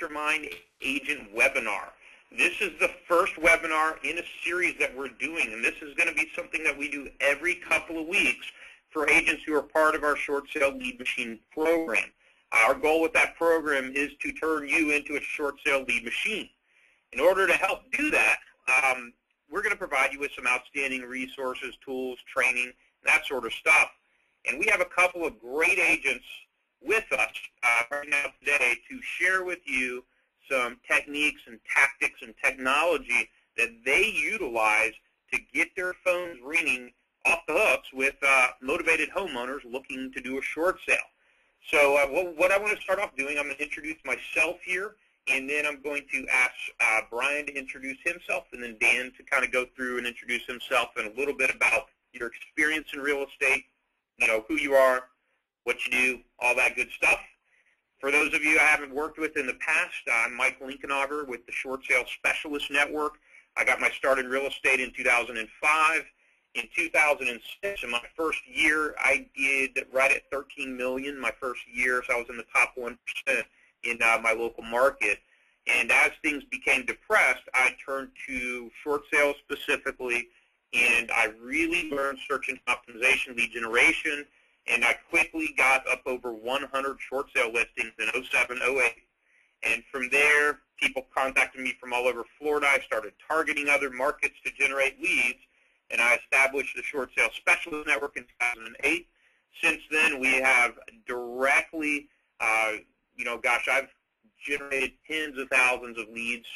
Mastermind Agent webinar. This is the first webinar in a series that we're doing, and this is going to be something that we do every couple of weeks for agents who are part of our short sale lead machine program. Our goal with that program is to turn you into a short sale lead machine. In order to help do that, we're going to provide you with some outstanding resources, tools, training, that sort of stuff. And we have a couple of great agents with us right now today to share with you some techniques and tactics and technology that they utilize to get their phones ringing off the hooks with motivated homeowners looking to do a short sale. So what I want to start off doing, I'm going to introduce myself here, and then I'm going to ask Brian to introduce himself, and then Dan to kind of go through and introduce himself and a little bit about your experience in real estate, you know, who you are, what you do, all that good stuff. For those of you I haven't worked with in the past, I'm Mike Linkenauger with the Short Sale Specialist Network. I got my start in real estate in 2005. In 2006, in my first year, I did right at $13 million my first year, so I was in the top 1% in my local market. And as things became depressed, I turned to short sales specifically, and I really learned search engine optimization, lead generation, and I quickly got up over 100 short sale listings in 07, 08. And from there, people contacted me from all over Florida. I started targeting other markets to generate leads, and I established the Short Sale Specialist Network in 2008. Since then, we have directly, I've generated tens of thousands of leads,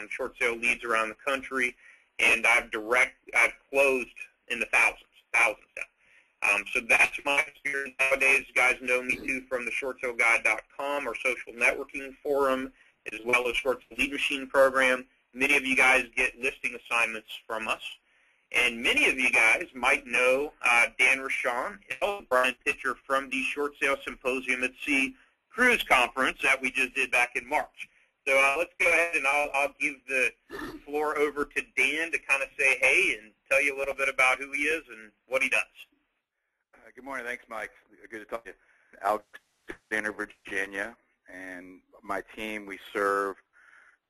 short sale leads around the country, and I've closed in the thousands now. So that's my experience nowadays. You guys know me too from the shortsaleguide.com, our social networking forum, as well as Short Sale Lead Machine program. Many of you guys get listing assignments from us. And many of you guys might know Dan Rochon, Brian Pitcher from the Short Sale Symposium at Sea Cruise Conference that we just did back in March. So let's go ahead and I'll give the floor over to Dan to kind of say hey and tell you a little bit about who he is and what he does. Good morning. Thanks, Mike. Good to talk to you. Alexander, Virginia, and my team, we serve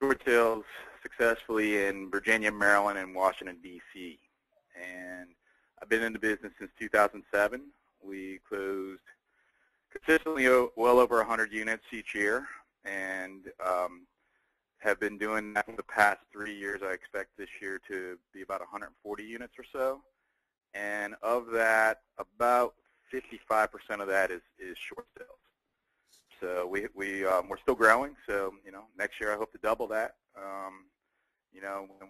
short sales successfully in Virginia, Maryland, and Washington, D.C. And I've been in the business since 2007. We closed consistently well over 100 units each year, and have been doing that for the past 3 years. I expect this year to be about 140 units or so. And of that, about 55% of that is short sales. So we're still growing. So next year I hope to double that. And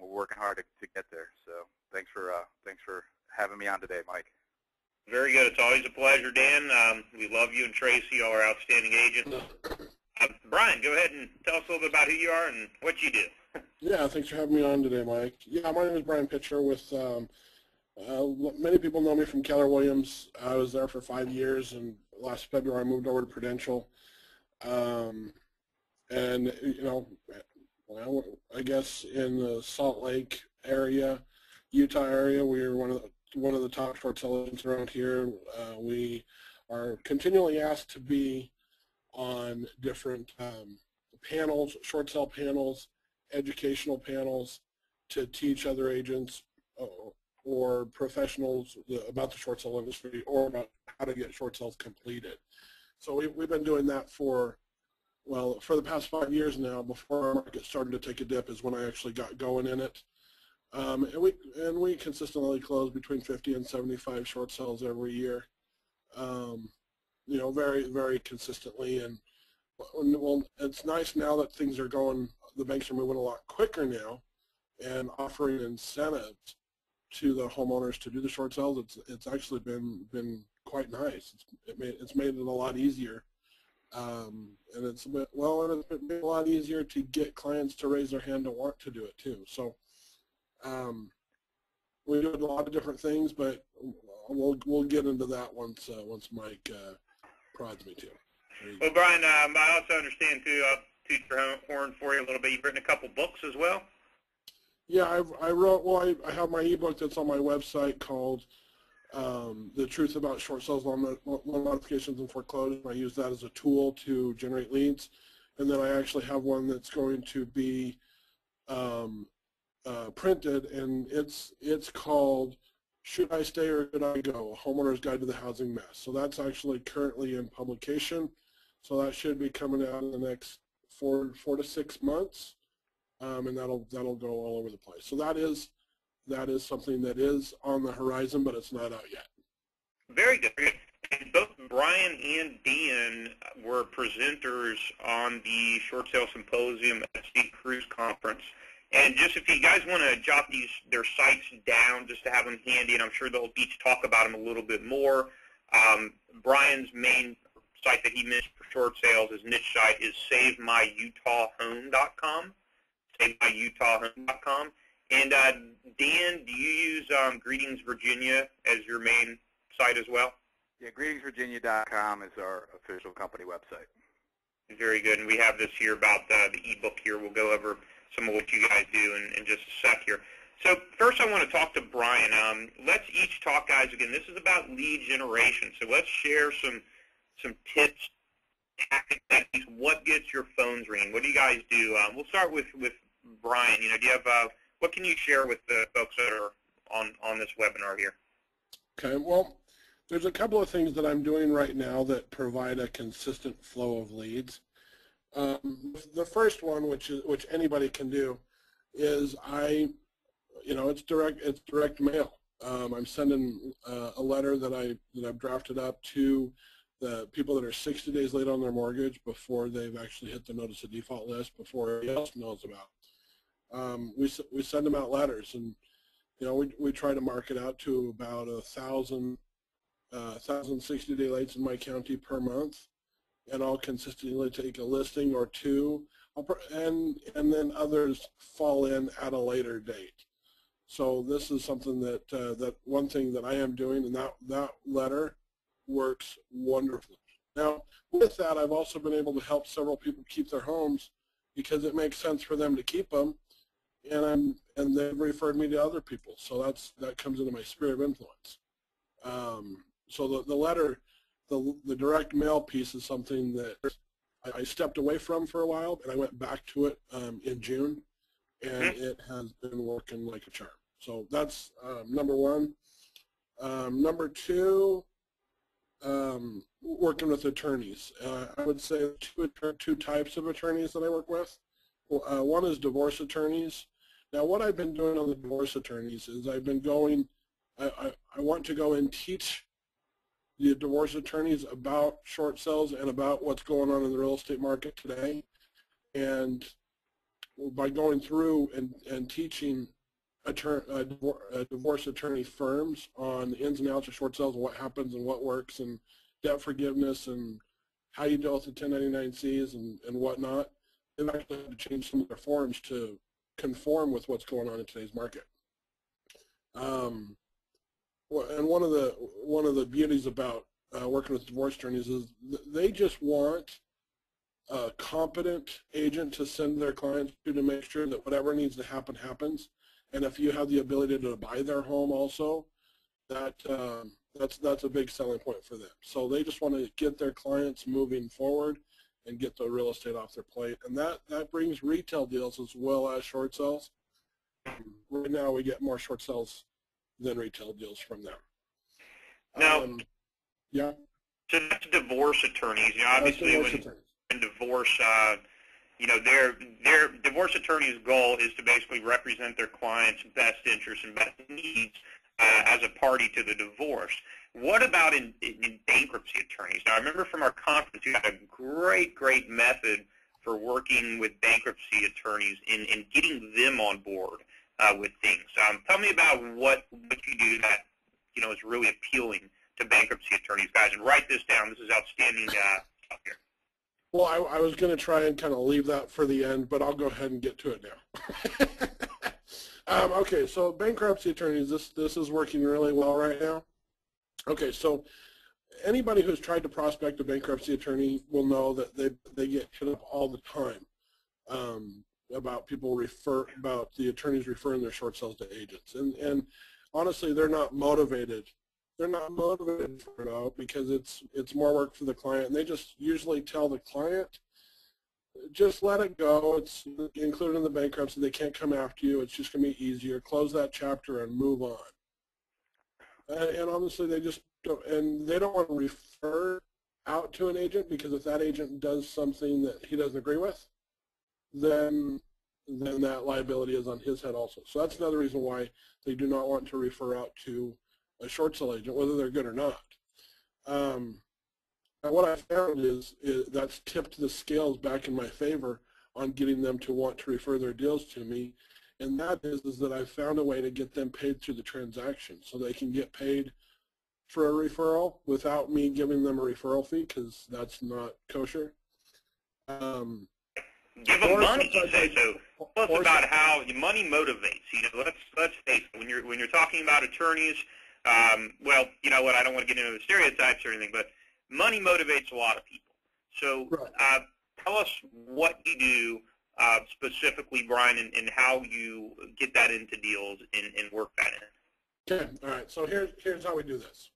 we're working hard to get there. So thanks for having me on today, Mike. Very good. It's always a pleasure, Dan. We love you and Tracy, all our outstanding agents. Brian, go ahead and tell us a little bit about who you are and what you do. Yeah, thanks for having me on today, Mike. Yeah, my name is Brian Pitcher with many people know me from Keller Williams. I was there for 5 years, and last February I moved over to Prudential. I guess in the Salt Lake area, Utah area, we are one of the top short sale agents around here. We are continually asked to be on different panels, short sale panels, educational panels, to teach other agents or professionals about the short sale industry or about how to get short sales completed. So we've been doing that for the past 5 years now. Before our market started to take a dip is when I actually got going in it. And we consistently close between 50 and 75 short sales every year. Very, very consistently. And well, it's nice now that things are going, the banks are moving a lot quicker now and offering incentives to the homeowners to do the short sales. It's actually been quite nice. It's made it a lot easier, and it's made it a lot easier to get clients to raise their hand to want to do it too. So we do a lot of different things, but we'll get into that once Mike prods me to. Well, Brian, I also understand too. I'll toot your horn for you a little bit. You've written a couple books as well. Yeah, I have my ebook that's on my website called The Truth About Short Sales, Loan Modifications and Foreclosures. I use that as a tool to generate leads. and then I actually have one that's going to be printed, and it's called "Should I Stay or Should I Go? A Homeowner's Guide to the Housing Mess." So that's actually currently in publication. So that should be coming out in the next four to 6 months, and that'll go all over the place. So that is something that is on the horizon, but it's not out yet. Very good. And both Brian and Dan were presenters on the Short Sale Symposium at Steve Cruz Conference. And just if you guys want to jot their sites down just to have them handy, and I'm sure they'll each talk about them a little bit more. Brian's main site that he mentioned for short sales, his niche site, is SaveMyUtahHome.com. SaveMyUtahHome.com. And Dan, do you use Greetings Virginia as your main site as well? Yeah, greetingsvirginia.com is our official company website. Very good. And we have this here about the ebook here. We'll go over some of what you guys do in just a sec here. So first I want to talk to Brian. Let's each talk, guys. Again, this is about lead generation. So let's share some tips, tactics, what gets your phones ringing. What do you guys do? We'll start with Brian. Do you have what can you share with the folks that are on this webinar here? Okay, well, there's a couple of things that I'm doing right now that provide a consistent flow of leads. The first one, which anybody can do, is it's direct mail. I'm sending a letter that I've drafted up to the people that are 60 days late on their mortgage before they've actually hit the notice of default list, before everybody else knows about. We send them out letters, and we try to market out to about 1,000 60-day lates in my county per month, and I'll consistently take a listing or two, and then others fall in at a later date. So this is something that one thing that I am doing, and that letter works wonderfully. Now, with that, I've also been able to help several people keep their homes because it makes sense for them to keep them, and they've referred me to other people. So that comes into my sphere of influence. So the letter, the direct mail piece is something that I stepped away from for a while, and I went back to it in June, and it has been working like a charm. So that's number one. Number two, working with attorneys. I would say two types of attorneys that I work with. One is divorce attorneys. Now, what I've been doing on the divorce attorneys is I've been going, I want to go and teach the divorce attorneys about short sales and about what's going on in the real estate market today. And by going through and teaching divorce attorney firms on the ins and outs of short sales and what happens and what works and debt forgiveness and how you deal with the 1099-Cs and whatnot, they've actually had to change some of their forms to conform with what's going on in today's market. And one of the beauties about working with divorce attorneys is they just want a competent agent to send their clients to make sure that whatever needs to happen happens. And if you have the ability to buy their home also, that's a big selling point for them. So they just want to get their clients moving forward and get the real estate off their plate. And that brings retail deals as well as short sales. Right now we get more short sales than retail deals from them. Now, yeah. So that's divorce attorneys. Obviously when divorce, their divorce attorney's goal is to basically represent their client's best interests and best needs as a party to the divorce. What about in bankruptcy attorneys? Now, I remember from our conference you had a great method for working with bankruptcy attorneys and getting them on board with things. Tell me about what you do that is really appealing to bankruptcy attorneys, guys. And write this down. This is outstanding stuff here. Well, I was going to try and kind of leave that for the end, but I'll go ahead and get to it now. Okay, so bankruptcy attorneys, this is working really well right now. Okay, so anybody who's tried to prospect a bankruptcy attorney will know that they get hit up all the time about the attorneys referring their short sales to agents, and honestly, they're not motivated. They're not motivated for it out because it's more work for the client, and they just usually tell the client, just let it go. It's included in the bankruptcy. They can't come after you. It's just going to be easier. Close that chapter and move on. And honestly, they just don't, and they don't want to refer out to an agent, because if that agent does something that he doesn't agree with, then that liability is on his head also. So that's another reason why they do not want to refer out to a short sale agent, whether they're good or not. And what I found is that's tipped the scales back in my favor on getting them to want to refer their deals to me, and that is that I've found a way to get them paid through the transaction, so they can get paid for a referral without me giving them a referral fee, because that's not kosher. Give them money, you say. So tell us about how money motivates. You know, let's face it. When you're talking about attorneys, well, you know what? I don't want to get into the stereotypes or anything, but money motivates a lot of people. So tell us what you do specifically, Brian, and how you get that into deals and work that in. Okay. All right. So here's how we do this.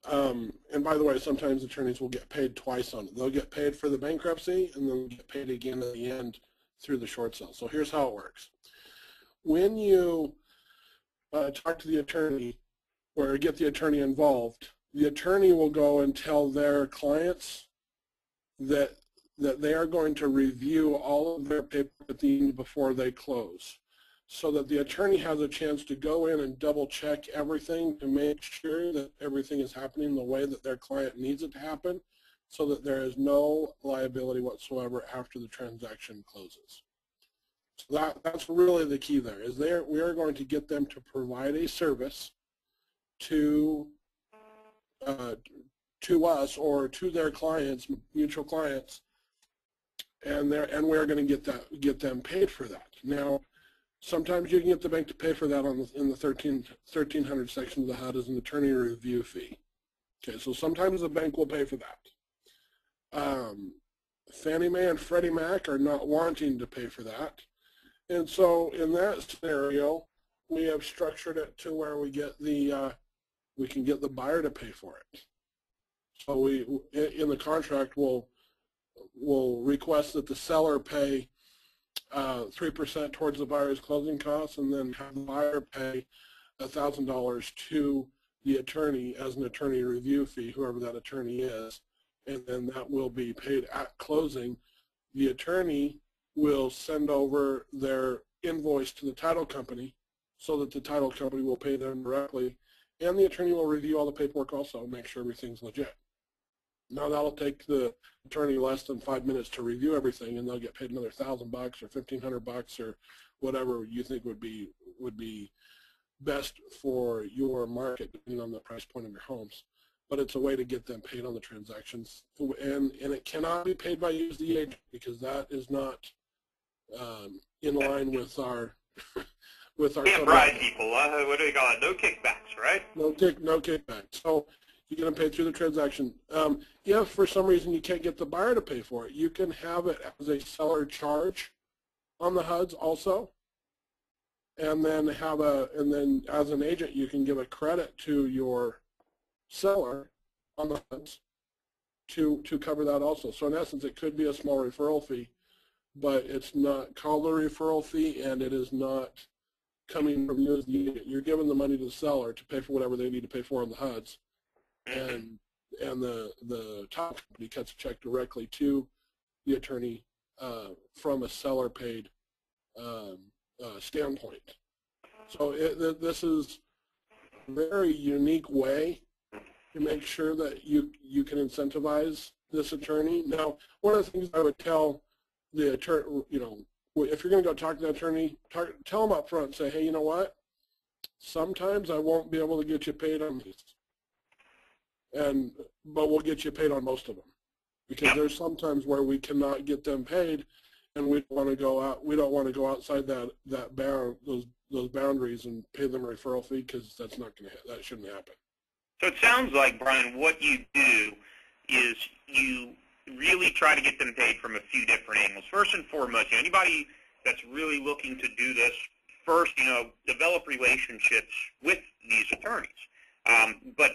And by the way, sometimes attorneys will get paid twice on it. They'll get paid for the bankruptcy, and then get paid again at the end through the short sale. So here's how it works. When you talk to the attorney or get the attorney involved, the attorney will go and tell their clients that they are going to review all of their paperwork at the end before they close, so that the attorney has a chance to go in and double check everything to make sure that everything is happening the way that their client needs it to happen, so that there is no liability whatsoever after the transaction closes. So that's really the key there, is we are going to get them to provide a service to us or to their clients, mutual clients, and we're going to get them paid for that. Now, sometimes you can get the bank to pay for that in the 1300 section of the HUD as an attorney review fee. Okay, so sometimes the bank will pay for that. Fannie Mae and Freddie Mac are not wanting to pay for that, and so in that scenario, we have structured it to where we can get the buyer to pay for it. So we, in the contract, will request that the seller pay 3% towards the buyer's closing costs, and then have the buyer pay $1,000 to the attorney as an attorney review fee, whoever that attorney is, and then that will be paid at closing. The attorney will send over their invoice to the title company, so that the title company will pay them directly, and the attorney will review all the paperwork also, make sure everything's legit. Now that'll take the attorney less than 5 minutes to review everything, and they'll get paid another $1,000 or $1,500 or whatever you think would be best for your market, depending on the price point of your homes. But it's a way to get them paid on the transactions, and it cannot be paid by you as the agent, because that is not in line with our Can't bribe people. What do you call it? No kickbacks, right? No kickbacks. So you get them paid through the transaction. If for some reason you can't get the buyer to pay for it, you can have it as a seller charge on the HUDs also, and then as an agent you can give a credit to your seller on the HUDs to cover that also. So in essence, it could be a small referral fee, but it's not called a referral fee, and it is not coming from you as the agent. You're giving the money to the seller to pay for whatever they need to pay for on the HUDs, and the top company cuts a check directly to the attorney from a seller paid standpoint. So this is a very unique way to make sure that you can incentivize this attorney. Now, one of the things I would tell the attorney, if you're going to go talk to the attorney, tell them up front, say, hey, you know what? Sometimes I won't be able to get you paid on these, but we'll get you paid on most of them, because there's sometimes where we cannot get them paid, and we don't want to go out. We don't want to go outside those boundaries and pay them a referral fee, because that's not going to. That shouldn't happen. So it sounds like, Brian, what you do is you really try to get them paid from a few different angles. First and foremost, anybody that's really looking to do this, first, develop relationships with these attorneys. But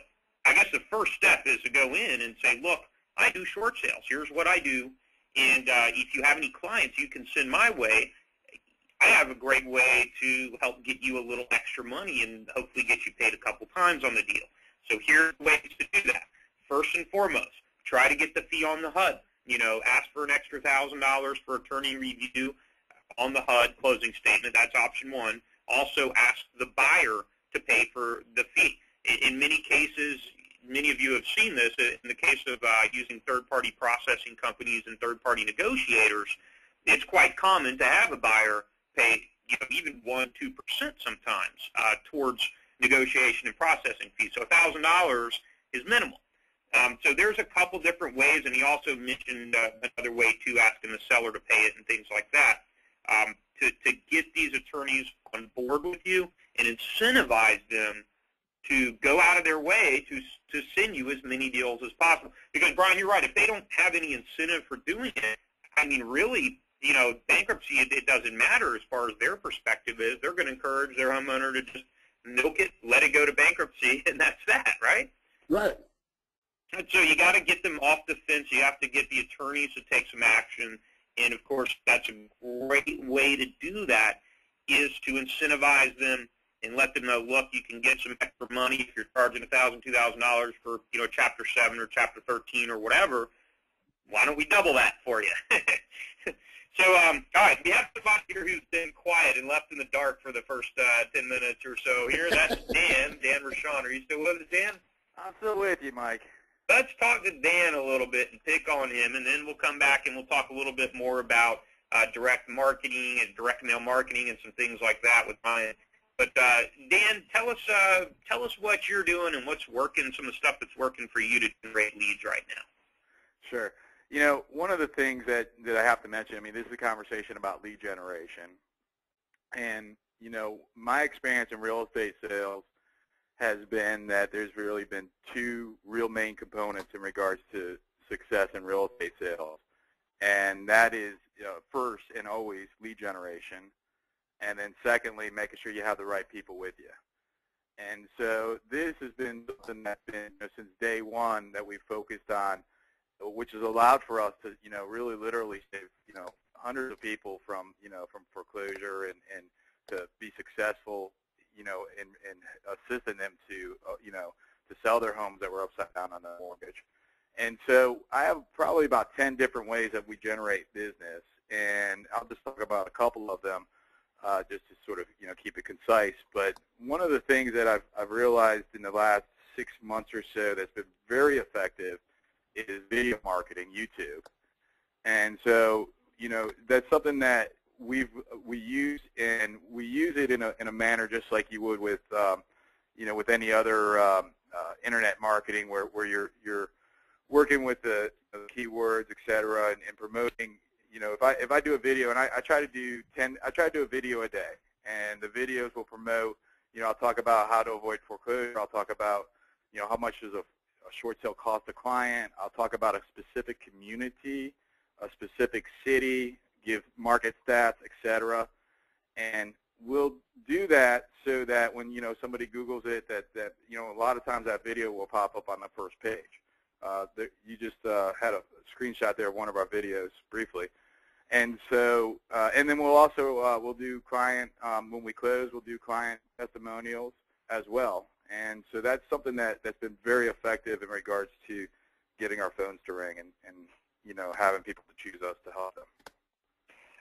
I guess the first step is to go in and say, look, I do short sales. Here's what I do. And if you have any clients you can send my way, I have a great way to help get you a little extra money and hopefully get you paid a couple times on the deal. So here's ways to do that. First and foremost, try to get the fee on the HUD. You know, ask for an extra $1,000 for attorney review on the HUD closing statement. That's option one. Also, ask the buyer to pay for the fee. In many cases, many of you have seen this. In the case of using third-party processing companies and third-party negotiators, it's quite common to have a buyer pay, you know, even 1-2% sometimes towards negotiation and processing fees. So $1,000 is minimal. So there's a couple different ways, and he also mentioned another way too, asking the seller to pay it and things like that, to get these attorneys on board with you and incentivize them to go out of their way to send you as many deals as possible. Because, Brian, you're right. If they don't have any incentive for doing it, I mean, really, you know, bankruptcy, it doesn't matter as far as their perspective is. They're going to encourage their homeowner to just milk it, let it go to bankruptcy, and that's that, right? Right. And so you got to get them off the fence. You have to get the attorneys to take some action. And, of course, that's a great way to do that is to incentivize them and let them know, look, you can get some extra money if you're charging $1,000, $2,000 for, you know, Chapter 7 or Chapter 13 or whatever. Why don't we double that for you? So, all right, we have somebody here who's been quiet and left in the dark for the first 10 minutes or so here. That's Dan Rochon. Are you still with us, Dan? I'm still with you, Mike. Let's talk to Dan a little bit and pick on him, and then we'll come back and we'll talk a little bit more about direct marketing and direct mail marketing and some things like that with Brian. But Dan, tell us what you're doing and what's working, some of the stuff that's working for you to generate leads right now. Sure. You know, one of the things that I have to mention, I mean, this is a conversation about lead generation. And, you know, my experience in real estate sales has been that there's really been two real main components in regards to success in real estate sales. And that is, you know, first and always lead generation. And then secondly, making sure you have the right people with you. And so this has been something that's been, you know, since day one that we've focused on, which has allowed for us to, you know, really literally save, you know, hundreds of people from, you know, from foreclosure and to be successful, you know, in assisting them to, you know, to sell their homes that were upside down on the mortgage. And so I have probably about 10 different ways that we generate business, and I'll just talk about a couple of them just to sort of, you know, keep it concise. But one of the things that I've realized in the last 6 months or so that's been very effective is video marketing, YouTube. And so, you know, that's something that we use, and we use it in a manner just like you would with, you know, with any other internet marketing where you're working with the keywords, et cetera, and promoting. You know, if I do a video, and I try to do a video a day, and the videos will promote. You know, I'll talk about how to avoid foreclosure. I'll talk about, you know, how much does a short sale cost a client. I'll talk about a specific community, a specific city, give market stats, et cetera, and we'll do that so that when, you know, somebody Googles it, that you know, a lot of times that video will pop up on the first page. You just had a screenshot there of one of our videos briefly. And so, and then we'll also, we'll do client, when we close, we'll do client testimonials as well. And so that's something that's been very effective in regards to getting our phones to ring and you know, having people to choose us to help them.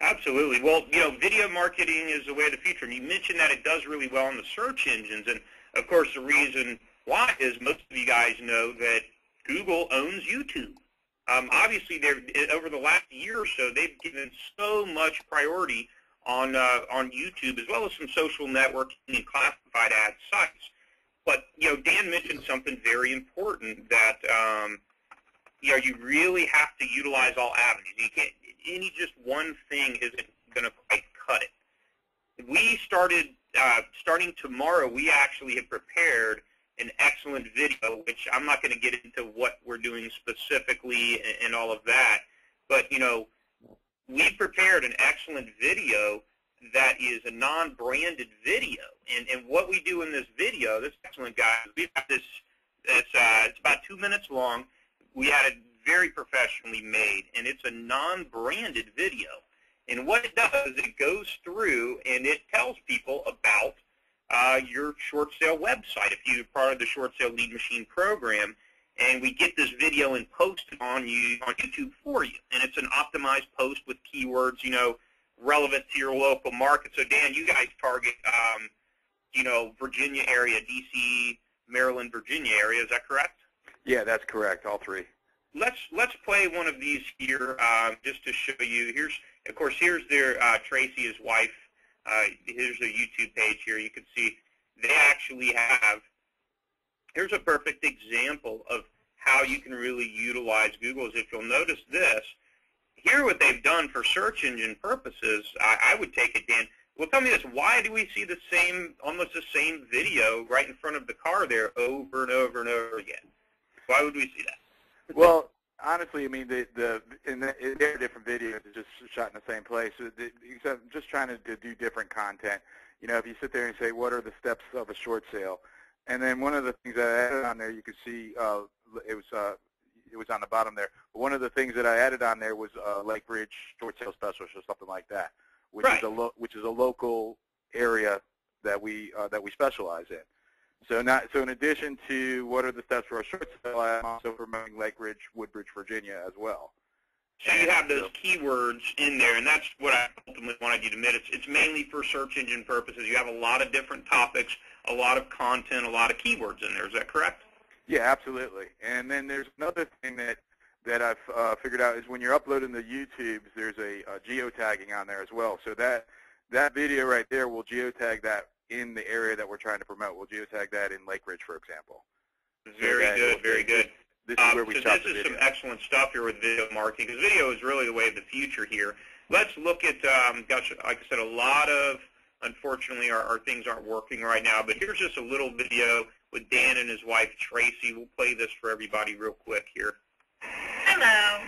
Absolutely. Well, you know, video marketing is the way of the future. And you mentioned that it does really well in the search engines. And, of course, the reason why is most of you guys know that Google owns YouTube. Obviously, over the last year or so, they've given so much priority on YouTube, as well as some social networking and classified ad sites. But, you know, Dan mentioned something very important that, you know, you really have to utilize all avenues. You can't, just one thing isn't going to quite cut it. We started, starting tomorrow, we actually have prepared an excellent video, which I'm not going to get into what we're doing specifically and all of that. But, you know, we prepared an excellent video that is a non-branded video. And what we do in this video, this excellent guy, we've got this, it's about 2 minutes long. We had a very professionally made, and it's a non-branded video. And what it does is it goes through and it tells people about your short sale website if you're part of the Short Sale Lead Machine program. And we get this video and post it on YouTube for you. And it's an optimized post with keywords, relevant to your local market. So, Dan, you guys target, Virginia area, D.C., Maryland, Virginia area. Is that correct? Yeah, that's correct, all three. Let's play one of these here just to show you. Here's their Tracy, his wife. Here's their YouTube page here. You can see they actually have. Here's a perfect example of how you can really utilize Google. If you'll notice this, here what they've done for search engine purposes, I would take it, Dan. Well, tell me this, why do we see almost the same video right in front of the car there over and over and over again? Why would we see that? Well, honestly, I mean, they're different videos, just shot in the same place. I'm just trying to do different content. If you sit there and say, what are the steps of a short sale? And then one of the things that I added on there, you can see it was on the bottom there. But one of the things that I added on there was Lake Ridge Short Sale Specialist or something like that, which is a local area that we specialize in. So in addition to what are the steps for a short sale, I'm also promoting Lake Ridge, Woodbridge, Virginia as well. So you have those keywords in there, and that's what I ultimately wanted you to admit. It's mainly for search engine purposes. You have a lot of different topics, a lot of content, a lot of keywords in there. Is that correct? Yeah, absolutely. And then there's another thing that I've figured out is when you're uploading the YouTubes, there's a geotagging on there as well. So that video right there will geotag that in the area that we're trying to promote. We'll geotag that in Lake Ridge, for example. Very good, very good. This is where we shot the video. This is some excellent stuff here with video marketing, because video is really the way of the future here. Let's look at, gosh, like I said, a lot of, unfortunately, our things aren't working right now, but here's just a little video with Dan and his wife, Tracy. We'll play this for everybody real quick here. Hello.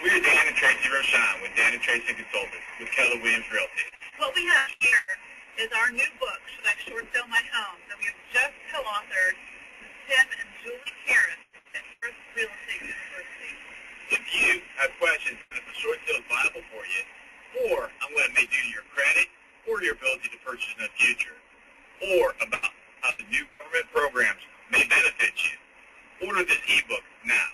We're Dan and Tracy Rochon with Dan and Tracy Consultants with Keller Williams Realty. What we have here is our new book, Should I Short Sell My Home, that we have just co-authored with Tim and Julie Harris at First Real Estate University. If you have questions if a short sale is viable for you, or on what it may do to your credit or your ability to purchase in the future, or about how the new government programs may benefit you, order this ebook now.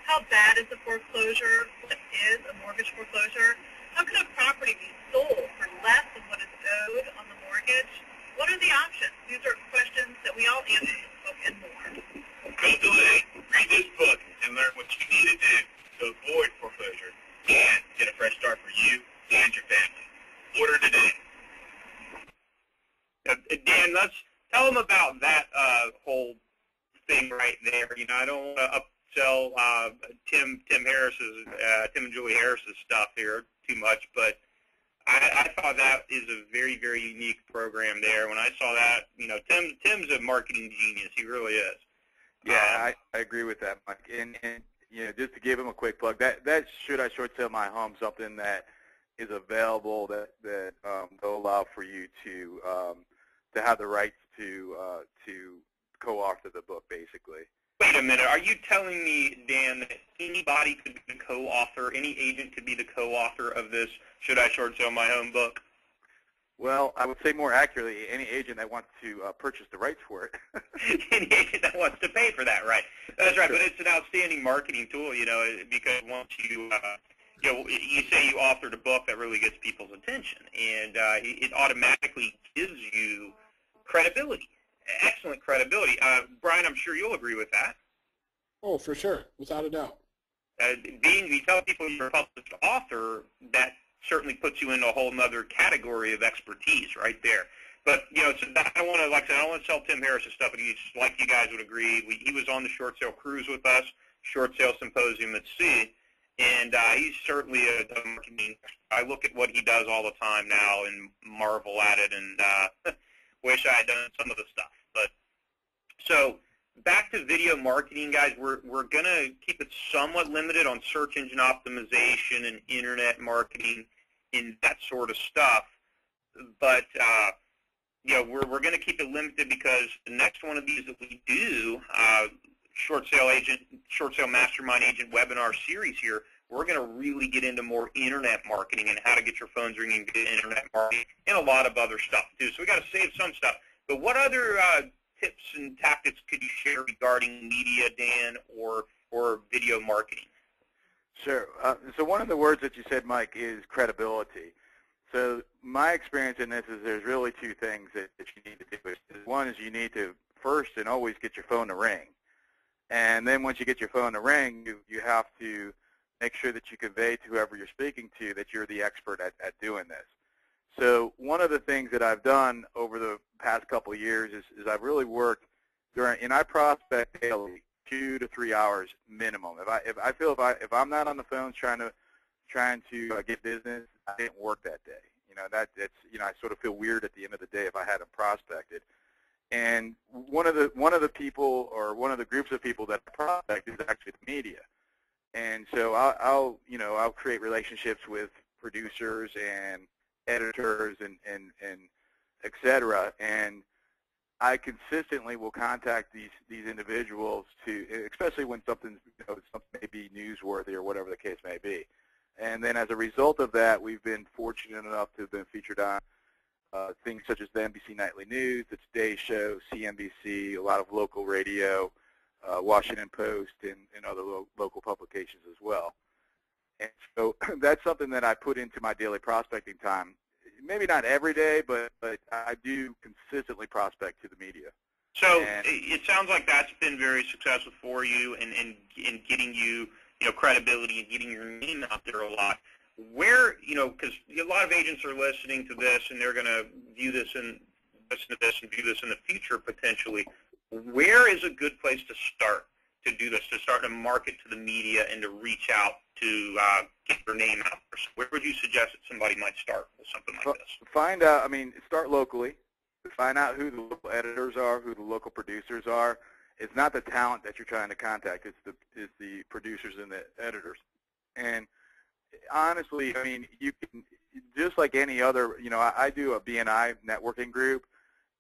How bad is a foreclosure? What is a mortgage foreclosure? How can a property be sold for less than what is owed on the mortgage? What are the options? These are questions that we all answer in this book and more. Don't delay. Read this book and learn what you need to do to avoid foreclosure and get a fresh start for you and your family. Order today. Dan, let's tell them about that whole thing right there. I don't want to upsell Tim and Julie Harris's stuff here too much, but I thought that is a very, very unique program there. When I saw that, Tim's a marketing genius. He really is. Yeah, I agree with that, Mike. And just to give him a quick plug, that Should I Short Sell My Home, something that is available that will allow for you to have the rights to co-author the book, basically. Wait a minute. Are you telling me, Dan, that anybody could be the co-author, any agent could be the co-author of this Should I Short Sell My Home book? Well, I would say more accurately, any agent that wants to purchase the rights for it. Any agent that wants to pay for that, right? That's right, but it's an outstanding marketing tool, because once you say you authored a book, that really gets people's attention, and it automatically gives you credibility, excellent credibility. Brian, I'm sure you'll agree with that. Oh, for sure, without a doubt. You tell people you're a published author, that certainly puts you in a whole other category of expertise right there. But, so I don't want to, like I said, I don't want to sell Tim Harris's stuff, but like you guys would agree, he was on the short sale cruise with us, Short Sale Symposium at Sea, and he's certainly a marketing. I look at what he does all the time now and marvel at it, and wish I had done some of the stuff. But so back to video marketing, guys. We're going to keep it somewhat limited on search engine optimization and internet marketing and that sort of stuff. But we're going to keep it limited because the next one of these that we do, short sale mastermind agent webinar series here, we're going to really get into more internet marketing and how to get your phones ringing, get internet marketing, and a lot of other stuff too. So we got to save some stuff. But what other tips and tactics could you share regarding media, Dan, or video marketing? Sure. So one of the words that you said, Mike, is credibility. So my experience in this is there's really two things that you need to do. One is you need to first and always get your phone to ring. And then once you get your phone to ring, you have to make sure that you convey to whoever you're speaking to that you're the expert at doing this. So one of the things that I've done over the past couple of years is I've really worked and I prospect daily 2 to 3 hours minimum. If I'm not on the phone trying to get business, I didn't work that day. I sort of feel weird at the end of the day if I hadn't prospected. And one of the people or one of the groups of people that I prospect is actually the media. And so I'll create relationships with producers and editors and et cetera, and I consistently will contact these individuals especially when something may be newsworthy or whatever the case may be. And then as a result of that, we've been fortunate enough to have been featured on things such as the NBC Nightly News, the Today Show, CNBC, a lot of local radio, Washington Post, and other local publications as well. And so that's something that I put into my daily prospecting time. Maybe not every day, but I do consistently prospect to the media. So it sounds like that's been very successful for you in getting you credibility and getting your name out there a lot. Where, because a lot of agents are listening to this and they're going to view this and listen to this and view this in the future potentially. Where is a good place to start to do this, to start to market to the media and to reach out to get your name out there? So where would you suggest that somebody might start with something like this? Start locally. Find out who the local editors are, who the local producers are. It's not the talent that you're trying to contact. It's the producers and the editors. And honestly, you can, just like any other, I do a BNI networking group,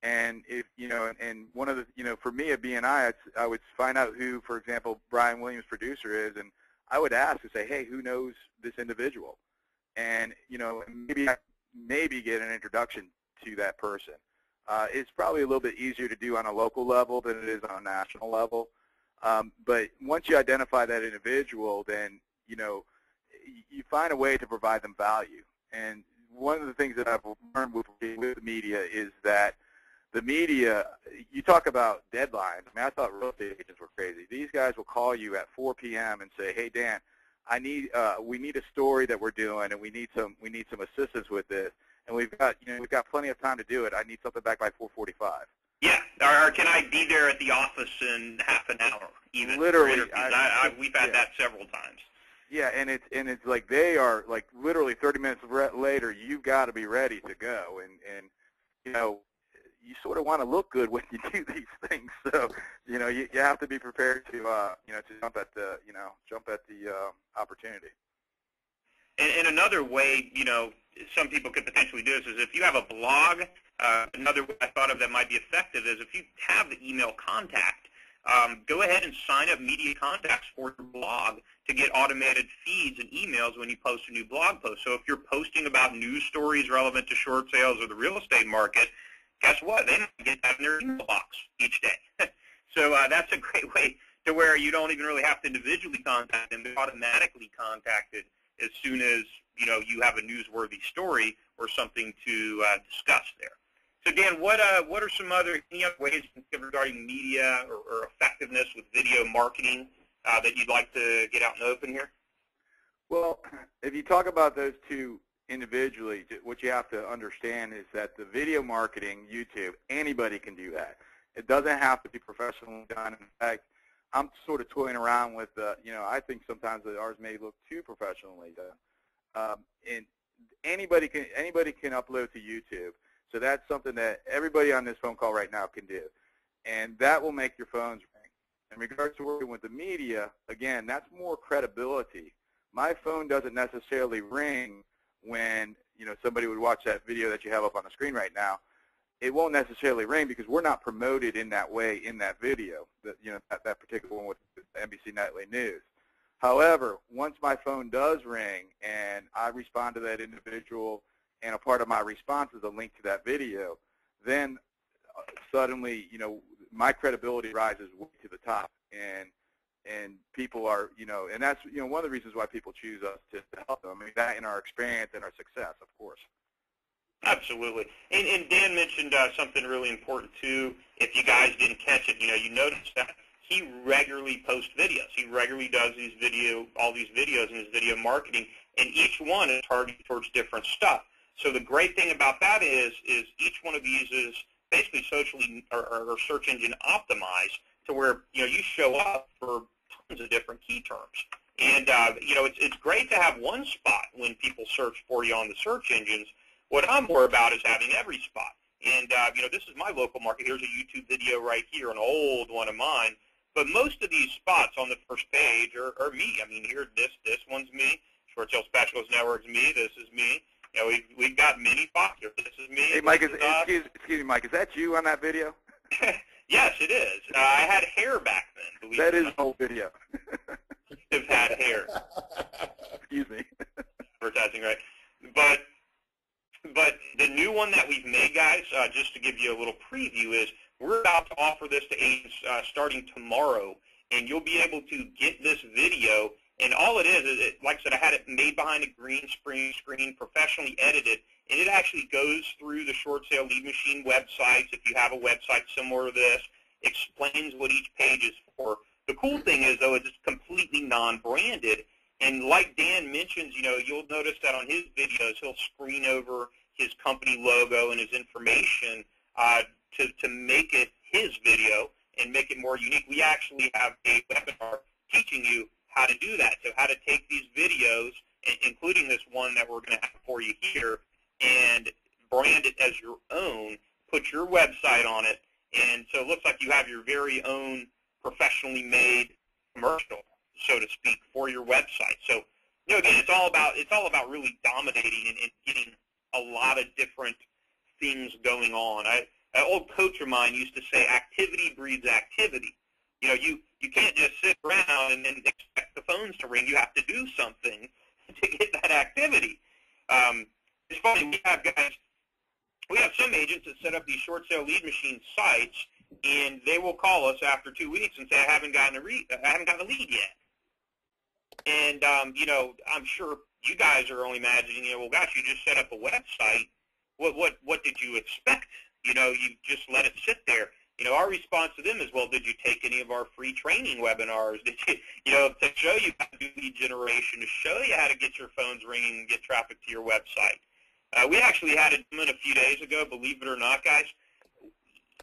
and and one of the, for me at BNI, I would find out who, for example, Brian Williams' producer is, and I would ask to say, hey, who knows this individual? And, maybe get an introduction to that person. It's probably a little bit easier to do on a local level than it is on a national level. But once you identify that individual, then, you find a way to provide them value. And one of the things that I've learned with the media is that the media, you talk about deadlines. I thought real estate agents were crazy. These guys will call you at 4 p.m. and say, hey, Dan, we need a story that we're doing, and we need some assistance with this. And we've got plenty of time to do it. I need something back by 4:45. Yeah, or can I be there at the office in half an hour? Even literally, we've had that several times. Yeah, and it's like they are like literally 30 minutes later. You've got to be ready to go, and you sort of want to look good when you do these things. So you have to be prepared to to jump at the opportunity. And another way, some people could potentially do this is if you have a blog. Another way I thought of that might be effective is if you have the email contact, go ahead and sign up media contacts for your blog to get automated feeds and emails when you post a new blog post. So if you're posting about news stories relevant to short sales or the real estate market, guess what? They might get that in their email box each day. So that's a great way to where you don't even really have to individually contact them. They're automatically contacted as soon as you have a newsworthy story or something to discuss there. So Dan, what are any other ways you can give regarding media or effectiveness with video marketing that you'd like to get out in the open here? Well, if you talk about those two individually, what you have to understand is that the video marketing, YouTube, anybody can do that. It doesn't have to be professionally done. In fact, I'm sort of toying around with, I think sometimes that ours may look too professionally done. And anybody can upload to YouTube. So that's something that everybody on this phone call right now can do. And that will make your phones ring. In regards to working with the media, again, that's more credibility. My phone doesn't necessarily ring when somebody would watch that video that you have up on the screen right now. it won't necessarily ring because we're not promoted in that way in that video, that particular one with NBC Nightly News. However, once my phone does ring and I respond to that individual and a part of my response is a link to that video, then suddenly, my credibility rises way to the top, and people are, and that's, one of the reasons why people choose us to help them. I mean, that in our experience and our success, of course. Absolutely. And Dan mentioned something really important, too. If you guys didn't catch it, you noticed that he regularly posts videos. He regularly does all these videos in his video marketing, and each one is targeted towards different stuff. So the great thing about that is each one of these is basically socially or search engine optimized to where, you show up for tons of different key terms. And, it's great to have one spot when people search for you on the search engines. What I'm more about is having every spot. And, this is my local market. Here's a YouTube video right here, an old one of mine. But most of these spots on the first page are me. I mean, here, this one's me. Short Sale Specialist Network's me. This is me. We've got many spots here. This is me. Hey, Mike, excuse me, Mike, is that you on that video? Yes, it is. I had hair back then. That is an old video. I've had hair. Excuse me. Advertising, right? But the new one that we've made, guys, just to give you a little preview, is we're about to offer this to agents starting tomorrow, and you'll be able to get this video. And all it is, like I said, I had it made behind a green screen, professionally edited, and it actually goes through the short sale lead machine websites. If you have a website similar to this, explains what each page is for. The cool thing is, though, it's completely non-branded. And like Dan mentions, you'll notice that on his videos, he'll screen over his company logo and his information to make it his video and make it more unique. We actually have a webinar teaching you how to do that, so how to take these videos, including this one that we're going to have for you here, and brand it as your own, put your website on it, and so it looks like you have your very own professionally made commercial, so to speak, for your website. So, again, it's all about really dominating and getting a lot of different things going on. An old coach of mine used to say, activity breeds activity. You can't just sit around and expect the phones to ring. You have to do something to get that activity. It's funny, we have some agents that set up these short sale lead machine sites, and they will call us after 2 weeks and say, I haven't gotten a lead yet. And, I'm sure you guys are only imagining, well, gosh, you just set up a website. What did you expect? You just let it sit there. Our response to them is, well, did you take any of our free training webinars? Did you, to show you how to do lead generation, to show you how to get your phones ringing and get traffic to your website? We actually had a gentleman a few days ago, believe it or not, guys.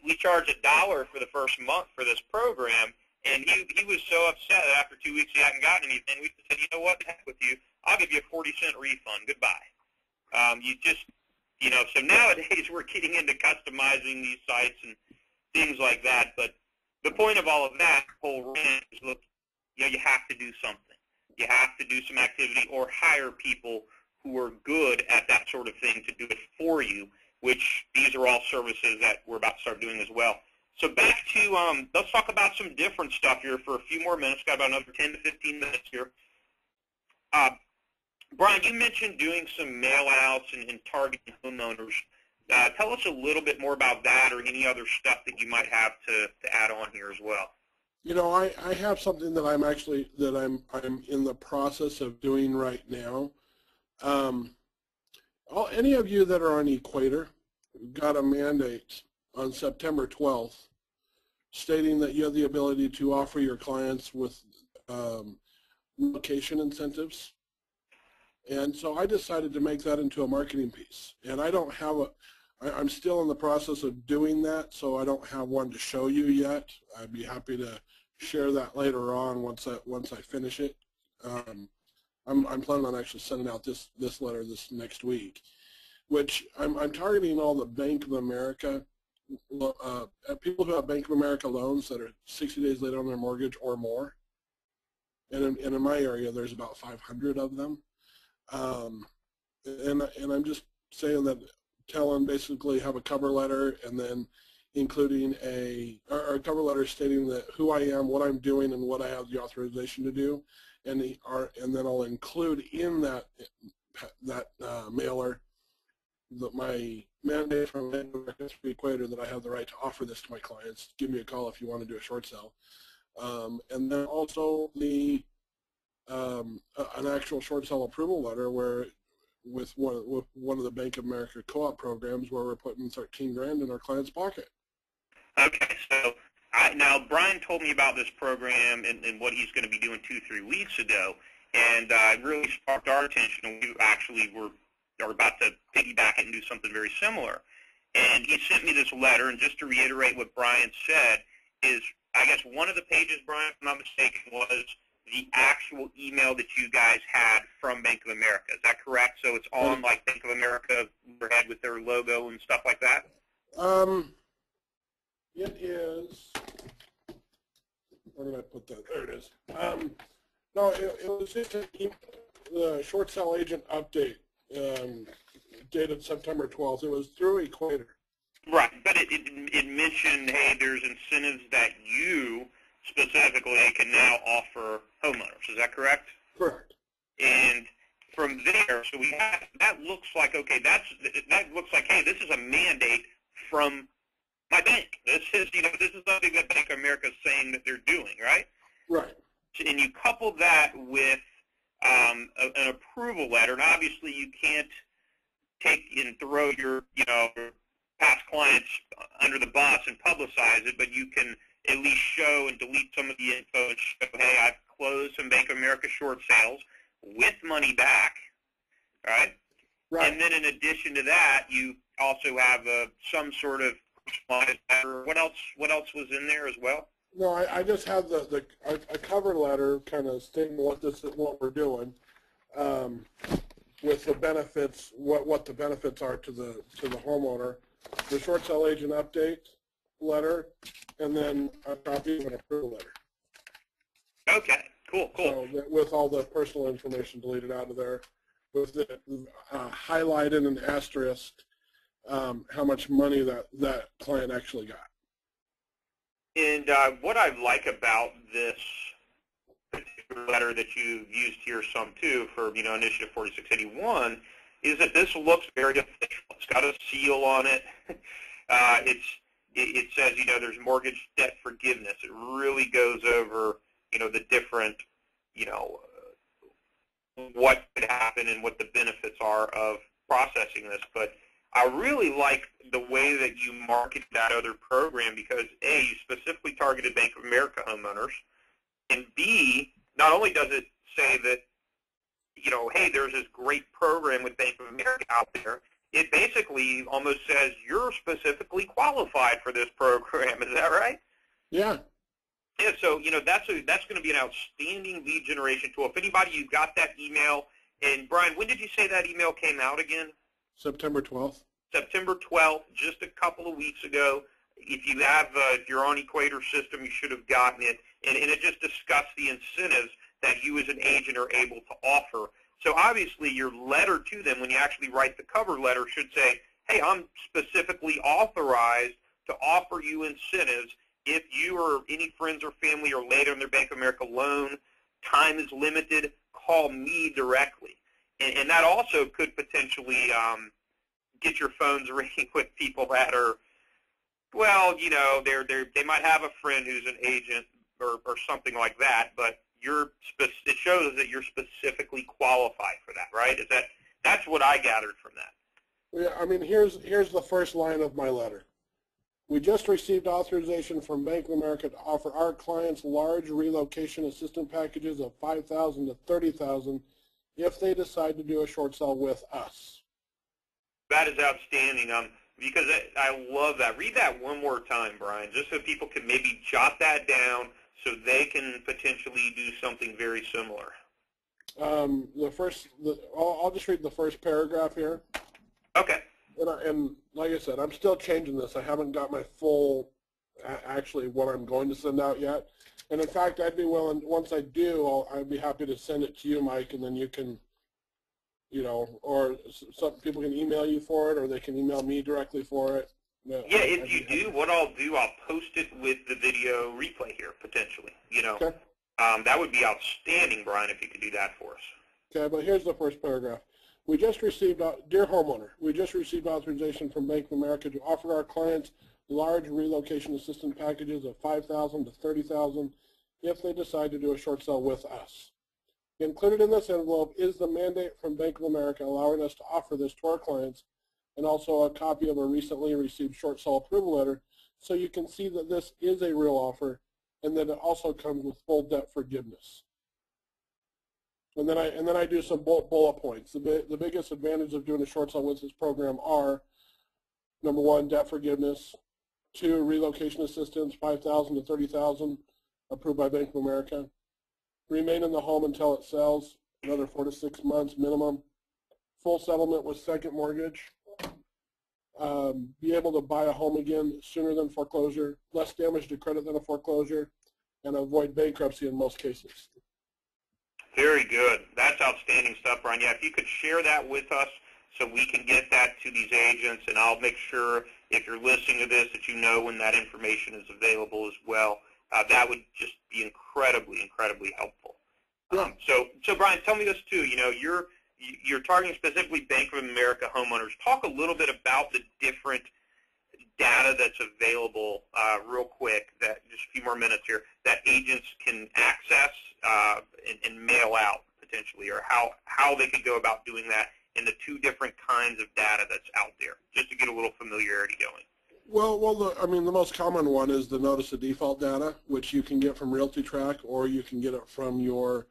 We charge $1 for the first month for this program, and he was so upset that after 2 weeks he hadn't gotten anything. We said, you know what, heck with you. I'll give you a 40-cent refund. Goodbye. So nowadays we're getting into customizing these sites and things like that. But the point of all of that whole rant is, look, you have to do something. You have to do some activity or hire people who are good at that sort of thing to do it for you, which these are all services that we're about to start doing as well. So back to, let's talk about some different stuff here for a few more minutes. Got about another 10 to 15 minutes here. Brian, you mentioned doing some mail-outs and targeting homeowners. Tell us a little bit more about that or any other stuff that you might have to add on here as well. I have something that I'm in the process of doing right now. Any of you that are on Equator got a mandate on September 12th stating that you have the ability to offer your clients with location incentives. And so I decided to make that into a marketing piece. And I'm still in the process of doing that, so I don't have one to show you yet. I'd be happy to share that later on once I finish it. I'm planning on actually sending out this letter this next week, which I'm targeting all the Bank of America people who have Bank of America loans that are 60 days late on their mortgage or more. And in my area, there's about 500 of them. And I'm just saying that tell them basically have a cover letter and then including a cover letter stating that who I am, what I'm doing, and what I have the authorization to do, and then I'll include in that mailer my mandate from the Equator that I have the right to offer this to my clients. Give me a call if you want to do a short sale, and then also the an actual short sale approval letter where with one of the Bank of America co-op programs where we're putting 13 grand in our client's pocket. Okay, so now Brian told me about this program and what he's going to be doing 2-3 weeks ago, and it really sparked our attention, and we actually are about to piggyback it and do something very similar. And he sent me this letter, and just to reiterate what Brian said is, I guess one of the pages, Brian, if I'm not mistaken, was the actual email that you guys had from Bank of America. Is that correct? So it's on like Bank of America letterhead with their logo and stuff like that? It is, where did I put that? There it is. No, it was just the short sale agent update dated September 12th. It was through Equator. Right, but it mentioned, hey, there's incentives that you specifically can now offer homeowners. Is that correct? Correct. And from there, so we have, that looks like, okay, that looks like, hey, this is a mandate from my bank. This is, this is something that Bank of America is saying that they're doing, right? Right. And you couple that with an approval letter, and obviously you can't take and throw your, past clients under the bus and publicize it, but you can at least show and delete some of the info and show, hey, I've closed some Bank of America short sales with money back, right? Right. And then in addition to that, you also have some sort of letter. What else was in there as well? No, I just have a cover letter kind of stating what we're doing, with the benefits, what the benefits are to the homeowner, the short sale agent update letter, and then a copy of an approval letter. Okay, cool. So with all the personal information deleted out of there, with the highlighted and asterisk how much money that client actually got. And what I like about this particular letter that you've used here some too for Initiative 4681 is that this looks very official. It's got a seal on it. It says there's mortgage debt forgiveness. It really goes over the different what could happen and what the benefits are of processing this. But I really like the way that you marketed that other program because A, you specifically targeted Bank of America homeowners, and B, not only does it say that, hey, there's this great program with Bank of America out there, it basically almost says you're specifically qualified for this program. Is that right? Yeah. Yeah, so, that's going to be an outstanding lead generation tool. If anybody, you got that email, and Brian, when did you say that email came out again? September 12th. September 12th, just a couple of weeks ago. If you have, if you're on Equator system, you should have gotten it. And it just discussed the incentives that you as an agent are able to offer. So obviously your letter to them, when you actually write the cover letter, should say, hey, I'm specifically authorized to offer you incentives if you or any friends or family are late on their Bank of America loan, time is limited, call me directly. And that also could potentially get your phones ringing with people that are, well, they might have a friend who's an agent or something like that, but it shows that you're specifically qualified for that, right? That's what I gathered from that. Yeah, I mean, here's the first line of my letter. We just received authorization from Bank of America to offer our clients large relocation assistance packages of $5,000 to $30,000 if they decide to do a short sale with us. That is outstanding, because I love that. Read that one more time, Brian, just so people can maybe jot that down so they can potentially do something very similar. I'll just read the first paragraph here. Okay. And like I said, I'm still changing this. I haven't got my full, actually, what I'm going to send out yet. And in fact, I'd be willing, once I do, I'd be happy to send it to you, Mike, and then you can you know, or some people can email you for it, or they can email me directly for it. No, yeah, if you do, what I'll do, I'll post it with the video replay here, potentially. You know, okay. That would be outstanding, Brian, if you could do that for us. Okay, but here's the first paragraph. We just received, dear homeowner, we just received authorization from Bank of America to offer our clients large relocation assistance packages of $5,000 to $30,000 if they decide to do a short sale with us. Included in this envelope is the mandate from Bank of America allowing us to offer this to our clients, and also a copy of a recently received short sale approval letter, so you can see that this is a real offer, and that it also comes with full debt forgiveness. And then I do some bullet points. The biggest advantage of doing a short sale with this program are, number one, debt forgiveness; two, relocation assistance, $5,000 to $30,000, approved by Bank of America; remain in the home until it sells, another 4 to 6 months minimum; full settlement with second mortgage; be able to buy a home again sooner than foreclosure; less damage to credit than a foreclosure; and avoid bankruptcy in most cases. Very good. That's outstanding stuff, Brian. Yeah, if you could share that with us so we can get that to these agents, and I'll make sure if you're listening to this that you know when that information is available as well. That would just be incredibly, incredibly helpful. Yeah. So Brian, tell me this too. You know, you're targeting specifically Bank of America homeowners. Talk a little bit about the different data that's available real quick, that just a few more minutes here, that agents can access and mail out potentially, or how they could go about doing that, and the two different kinds of data that's out there, just to get a little familiarity going. Well, I mean, the most common one is the notice of default data, which you can get from RealtyTrack, or you can get it from your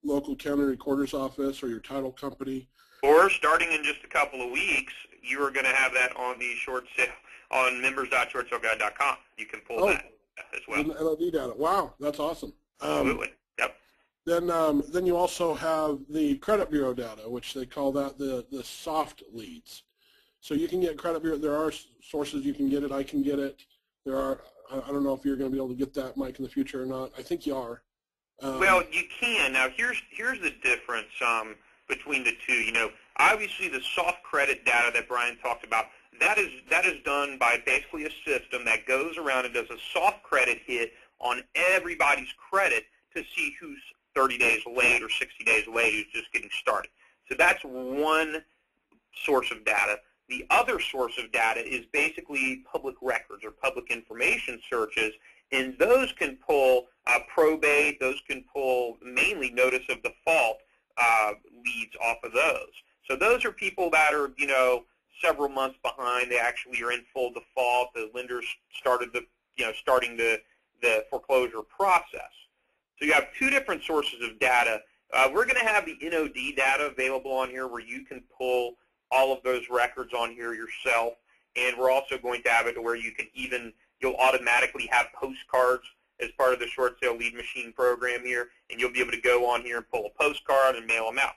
local county recorder's office or your title company. Or starting in just a couple of weeks, you are going to have that on the short sale on members.shortsaleguide.com. You can pull that as well. LOD data. Wow, that's awesome. Absolutely. Yep. Then you also have the credit bureau data, which they call that the soft leads. So you can get credit bureau. There are sources you can get it. I can get it. There are. I don't know if you're going to be able to get that, Mike, in the future or not. I think you are. Well, you can. Now, here's the difference between the two. You know, obviously the soft credit data that Brian talked about, that is done by basically a system that goes around and does a soft credit hit on everybody's credit to see who's 30 days late or 60 days late, who's just getting started. So that's one source of data. The other source of data is basically public records or public information searches, and those can pull probate, those can pull mainly notice of default leads off of those. So those are people that are, you know, several months behind. They actually are in full default. The lenders starting the foreclosure process. So you have two different sources of data. We're going to have the NOD data available on here where you can pull all of those records on here yourself, and we're also going to have it where you can you'll automatically have postcards as part of the short sale lead machine program here, and you'll be able to go on here and pull a postcard and mail them out.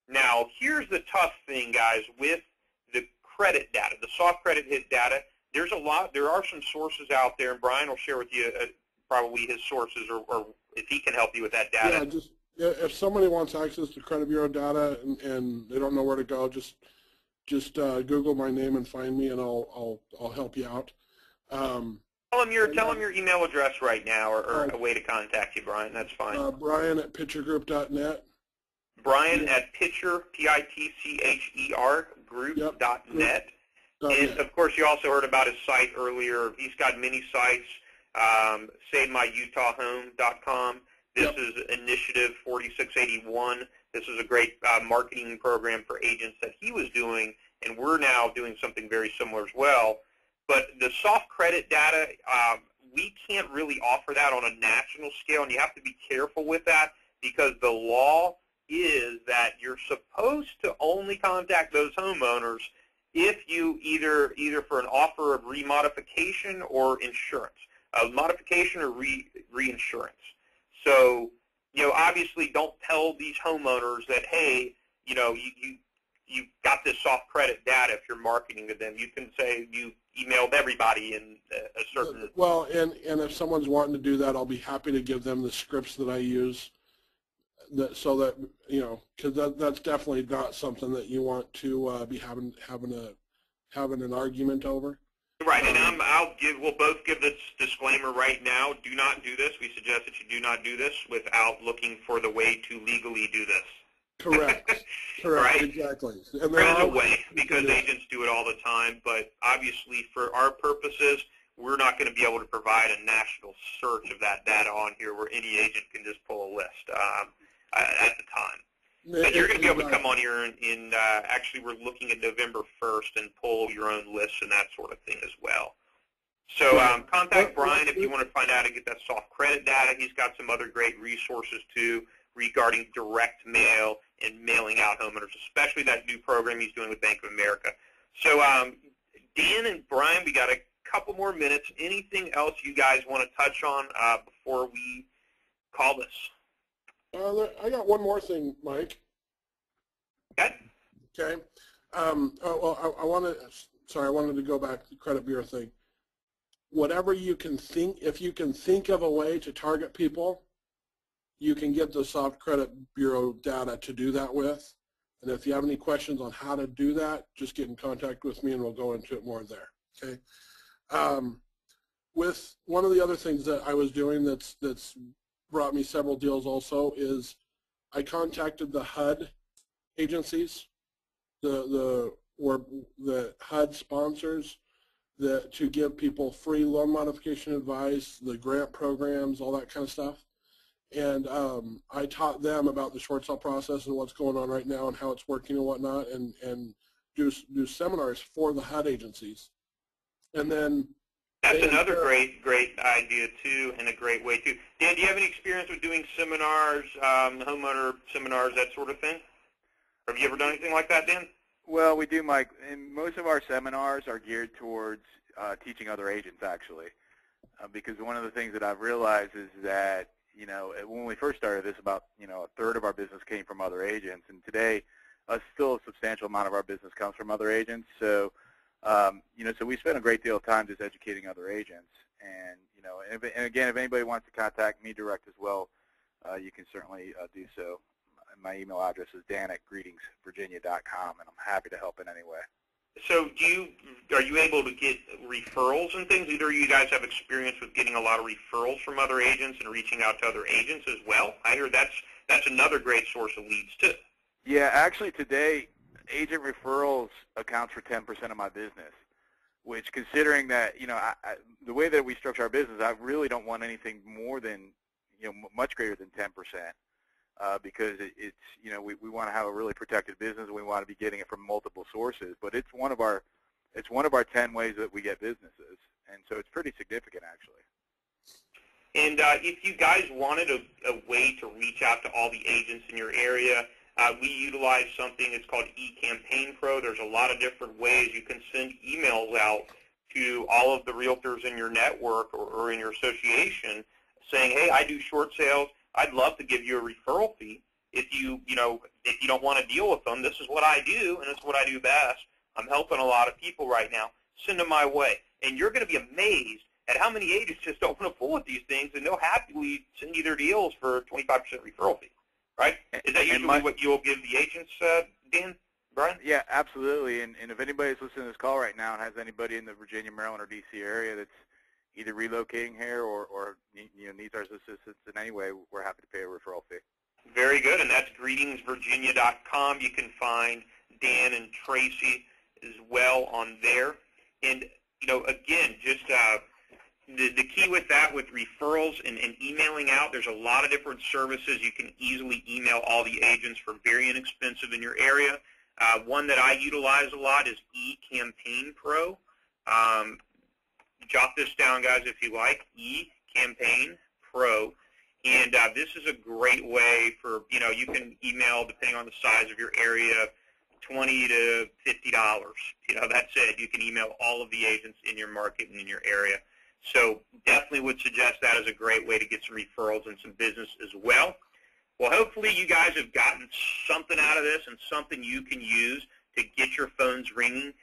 Now, here's the tough thing, guys, with the credit data, the soft credit hit data. There are some sources out there, and Brian will share with you probably his sources, or if he can help you with that data. Yeah, if somebody wants access to credit bureau data and they don't know where to go, just Google my name and find me, and I'll help you out. Tell them your email address right now, or a way to contact you, Brian. That's fine. Brian at pitchergroup.net. Brian at pitcher, P-I-T-C-H-E-R, group.net. And, of course, you also heard about his site earlier. He's got many sites, SaveMyUtahHome.com. This is Initiative 4681. This is a great marketing program for agents that he was doing, and we're now doing something very similar as well. But the soft credit data, we can't really offer that on a national scale, and you have to be careful with that because the law is that you're supposed to only contact those homeowners if you either for an offer of remodification or insurance, modification or reinsurance. So, you know, obviously don't tell these homeowners that, hey, you know, you got this soft credit data if you're marketing to them. You can say you emailed everybody in a certain... Well, and if someone's wanting to do that, I'll be happy to give them the scripts that I use. so that, you know, because that's definitely not something that you want to be having an argument over. Right, and we'll both give this disclaimer right now. Do not do this. We suggest that you do not do this without looking for the way to legally do this. Correct. Right? Exactly. And there is a way, because agents do it all the time, but obviously for our purposes, we're not going to be able to provide a national search of that data on here where any agent can just pull a list at the time. But you're going to be able to come on here and actually we're looking at November 1st and pull your own lists and that sort of thing as well. So contact Brian if you want to find out how to get that soft credit data. He's got some other great resources too regarding direct mail and mailing out homeowners, especially that new program he's doing with Bank of America. So Dan and Brian, we got a couple more minutes. Anything else you guys want to touch on before we call this? I got one more thing, Mike. Okay. Okay. Well, I wanted to go back to the credit bureau thing. Whatever you can think, if you can think of a way to target people, you can get the soft credit bureau data to do that with. And if you have any questions on how to do that, just get in contact with me and we'll go into it more there. Okay. With one of the other things that I was doing that's brought me several deals also is I contacted the HUD agencies, the HUD sponsors, to give people free loan modification advice, the grant programs, all that kind of stuff. And I taught them about the short sale process and what's going on right now and how it's working and whatnot, and do seminars for the HUD agencies. And then that's another great idea too, and a great way too. Dan, do you have any experience with doing seminars, homeowner seminars, that sort of thing? Or have you ever done anything like that, Dan? Well, we do, Mike. And most of our seminars are geared towards teaching other agents, actually, because one of the things that I've realized is that, you know, when we first started this, about, you know, a third of our business came from other agents, and today still a substantial amount of our business comes from other agents. So, you know, so we spend a great deal of time just educating other agents, and, you know, and again, if anybody wants to contact me direct as well, you can certainly do so. My email address is dan@greetingsvirginia.com, and I'm happy to help in any way. So are you able to get referrals and things? Either of you guys have experience with getting a lot of referrals from other agents and reaching out to other agents as well? I hear that's another great source of leads too. Yeah, actually today, agent referrals accounts for 10% of my business, which, considering that, you know, the way that we structure our business, I really don't want anything more than, you know, much greater than 10%. Because it's, you know, we want to have a really protected business, and we want to be getting it from multiple sources. But it's one of our 10 ways that we get businesses, and so it's pretty significant, actually. And if you guys wanted a way to reach out to all the agents in your area, we utilize something that's called eCampaign Pro. There's a lot of different ways you can send emails out to all of the realtors in your network or in your association, saying, hey, I do short sales. I'd love to give you a referral fee. If you don't want to deal with them, this is what I do, and it's what I do best. I'm helping a lot of people right now. Send them my way. And you're going to be amazed at how many agents just don't want to fool with these things, and they'll happily send you their deals for a 25% referral fee, right? Is that usually what you'll give the agents, Dan, Brian? Yeah, absolutely. And if anybody's listening to this call right now and has anybody in the Virginia, Maryland, or D.C. area that's either relocating here or you know, needs our assistance in any way, we're happy to pay a referral fee. Very good, and that's greetingsvirginia.com. You can find Dan and Tracy as well on there. And, you know, again, just the key with that, with referrals and emailing out, there's a lot of different services. You can easily email all the agents for very inexpensive in your area. One that I utilize a lot is eCampaign Pro. Jot this down, guys, if you like, eCampaign Pro. And this is a great way for, you know, you can email, depending on the size of your area, $20 to $50. You know, that's it. You can email all of the agents in your market and in your area. So definitely would suggest that as a great way to get some referrals and some business as well. Well, hopefully you guys have gotten something out of this and something you can use to get your phones ringing.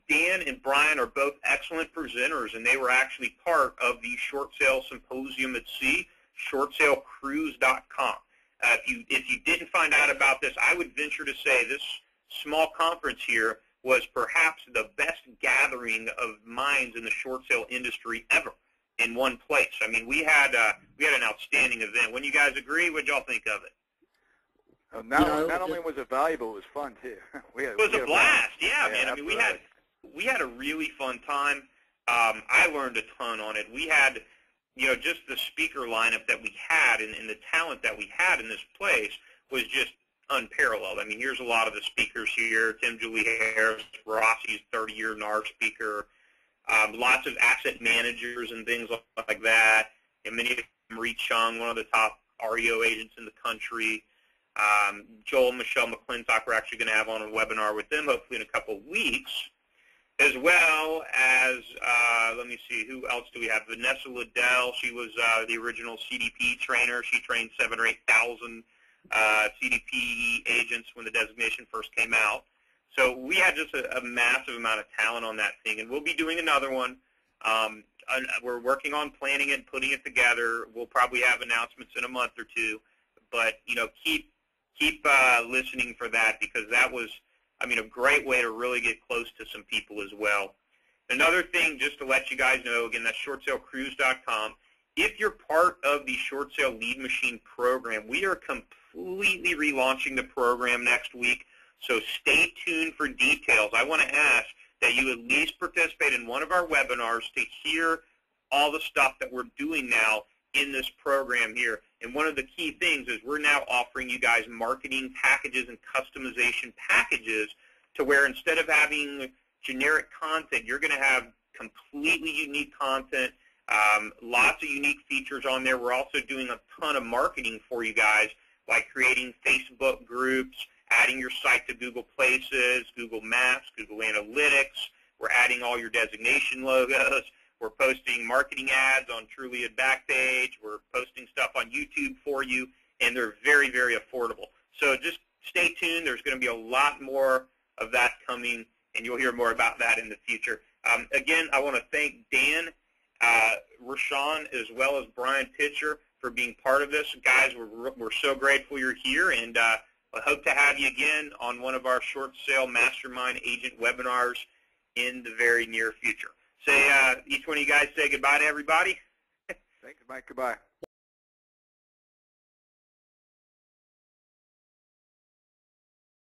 Dan and Brian are both excellent presenters, and they were actually part of the Short Sale Symposium at Sea, shortsalecruise.com. If you didn't find out about this, I would venture to say this small conference here was perhaps the best gathering of minds in the short sale industry ever in one place. I mean, we had an outstanding event. When you guys agree, what'd y'all think of it? Not only was it valuable, it was fun too. It was a blast. Yeah, man. I mean, we had a really fun time. I learned a ton on it. We had, just the speaker lineup that we had and the talent that we had in this place was just unparalleled. I mean, here's a lot of the speakers here. Tim Julie Harris, Rossi's 30-year NAR speaker. Lots of asset managers and things like that. And many of them, Rochon, one of the top REO agents in the country. Joel and Michelle McClintock, we're actually going to have on a webinar with them hopefully in a couple of weeks. As well as, let me see, who else do we have? Vanessa Liddell, she was the original CDP trainer. She trained 7,000 or 8,000 CDP agents when the designation first came out. So we had just a massive amount of talent on that thing, and we'll be doing another one. We're working on planning it and putting it together. We'll probably have announcements in a month or two, but keep listening for that, because that was, I mean, a great way to really get close to some people as well. Another thing, just to let you guys know, again, that's shortsalecruise.com. If you're part of the Short Sale Lead Machine program, we are completely relaunching the program next week, so stay tuned for details. I want to ask that you at least participate in one of our webinars to hear all the stuff that we're doing now in this program here. And one of the key things is we're now offering you guys marketing packages and customization packages to where instead of having generic content, you're going to have completely unique content, lots of unique features on there. We're also doing a ton of marketing for you guys, like creating Facebook groups, adding your site to Google Places, Google Maps, Google Analytics. We're adding all your designation logos. We're posting marketing ads on Trulia Backpage. We're posting stuff on YouTube for you, and they're very, very affordable. So just stay tuned. There's going to be a lot more of that coming, and you'll hear more about that in the future. Again, I want to thank Dan, Rochon, as well as Brian Pitcher for being part of this. Guys, we're so grateful you're here, and I hope to have you again on one of our short sale mastermind agent webinars in the very near future. Say, each one of you guys say goodbye to everybody. Thanks, Mike. Goodbye.